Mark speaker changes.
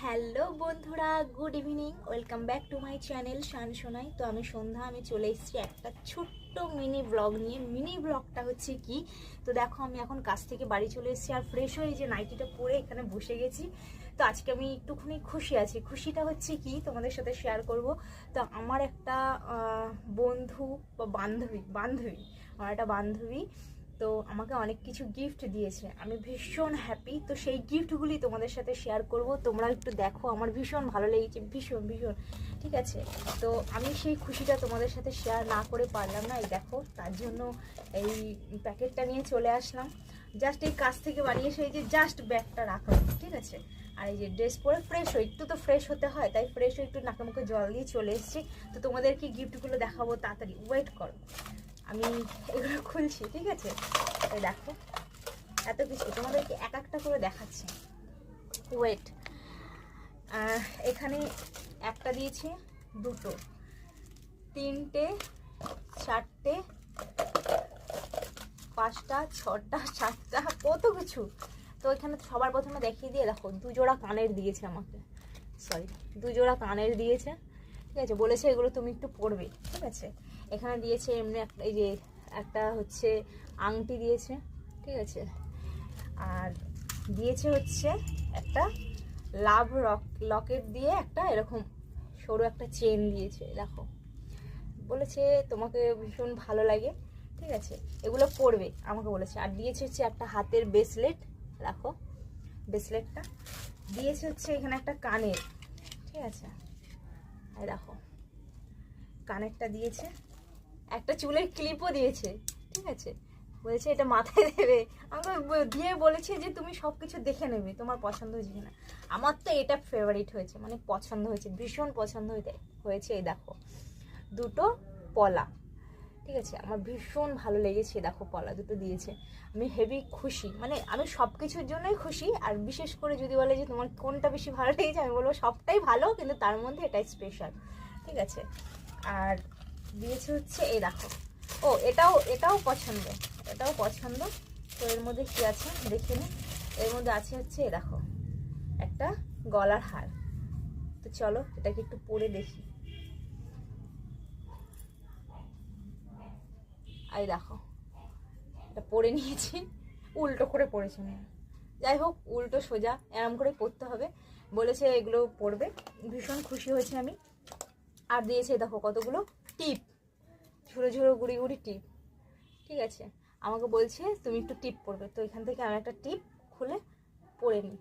Speaker 1: Hello বন্ধুরা, good evening. Welcome back to my channel Shan Sonai. তো আমি সন্ধ্যা, আমি চলে এসেছি একটা ছোট্ট মিনি ব্লগ নিয়ে। মিনি ব্লগটা হচ্ছে কি, তো দেখো আমি এখন কাজ থেকে বাড়ি চলে এসেছি আর ফ্রেশ হয়ে যে নাইটিটা পরে এখানে বসে গেছি। তো আজকে আমি একটুখানি খুশি আছি। খুশিটা হচ্ছে কি তোমাদের সাথে শেয়ার করব। তো আমার একটা বন্ধু বা বান্ধবী আমার একটা বান্ধবী তো আমাকে অনেক কিছু গিফট দিয়েছে, আমি ভীষণ হ্যাপি। তো সেই গিফটগুলি তোমাদের সাথে শেয়ার করব, তোমরা একটু দেখো। আমার ভীষণ ভালো লেগেছে, ভীষণ ভীষণ। ঠিক আছে, তো আমি সেই খুশিটা তোমাদের সাথে শেয়ার না করে পারলাম না। এই দেখো, তার জন্য এই প্যাকেটটা নিয়ে চলে আসলাম। জাস্ট এই কাজ থেকে বানিয়ে এসে এই যে জাস্ট ব্যাগটা রাখলাম, ঠিক আছে। আর এই যে ড্রেস পরে ফ্রেশ হই, একটু তো ফ্রেশ হতে হয়, তাই ফ্রেশ হয়ে একটু নাকে মুখে জল দিয়ে চলে এসেছি। তো তোমাদেরকে গিফটগুলো দেখাবো, তাড়াতাড়ি ওয়েট করো, আমি এগুলো খুলছি, ঠিক আছে। এই দেখো এত কিছু তোমাদেরকে এক একটা করে দেখাচ্ছি, ওয়েট। এখানে একটা দিয়েছে, দুটো, তিনটে, চারটে, পাঁচটা, ছটা, সাতটা, কত কিছু। তো এখানে সবার প্রথমে দেখিয়ে দিয়ে দেখো, দুজোড়া কানের দিয়েছে আমাকে, সরি, দুজোড়া কানের দিয়েছে, ঠিক আছে। বলেছে এগুলো তুমি একটু পরবে, ঠিক আছে। এখানে দিয়েছে এমনি একটা, এই যে একটা হচ্ছে আংটি দিয়েছে, ঠিক আছে। আর দিয়েছে হচ্ছে একটা লাভ লকেট দিয়ে একটা এরকম সরু একটা চেন দিয়েছে, দেখো। বলেছে তোমাকে ভীষণ ভালো লাগে, ঠিক আছে, এগুলো পরবে আমাকে বলেছে। আর দিয়েছে হচ্ছে একটা হাতের ব্রেসলেট, রাখো ব্রেসলেটটা। দিয়েছে হচ্ছে এখানে একটা কানের, ঠিক আছে, এই দেখো কানেরটা দিয়েছে। একটা চুলের ক্লিপও দিয়েছে, ঠিক আছে। বলেছে এটা মাথায় দেবে, আমাকে দিয়ে বলেছে যে তুমি সব কিছু দেখে নেবে, তোমার পছন্দ হয়েছে কিনা। আমার তো এটা ফেভারিট হয়েছে, মানে পছন্দ হয়েছে, ভীষণ পছন্দ হয়েছে। এই দেখো দুটো পলা, ঠিক আছে, আমার ভীষণ ভালো লেগেছে। দেখো পলা দুটো দিয়েছে, আমি হেভি খুশি, মানে আমি সব কিছুর জন্যই খুশি। আর বিশেষ করে যদি বলে যে তোমার কোনটা বেশি ভালো লেগেছে, আমি বলবো সবটাই ভালো, কিন্তু তার মধ্যে এটাই স্পেশাল, ঠিক আছে। আর দিয়েছে হচ্ছে এই দেখো, ও এটাও পছন্দ, এটাও পছন্দ। তো এর মধ্যে কি আছে দেখে নি। এর মধ্যে আছে হচ্ছে এই দেখো একটা গলার হার। তো চলো এটাকে একটু পরে দেখি। এই দেখো এটা পরে নিয়েছি, উল্টো করে পরেছি আমি। যাই হোক, উল্টো সোজা এরম করে পরতে হবে, বলেছে এগুলো পরবে, ভীষণ খুশি হয়েছে আমি। আর দিয়েছে দেখো কতগুলো টিপ, ঝুড়ো ঝুড়ো গুড়ি গুড়ি টিপ, ঠিক আছে। আমাকে বলছে তুমি একটু টিপ পরবে, তো এখান থেকে আমি একটা টিপ খুলে পরে নিই।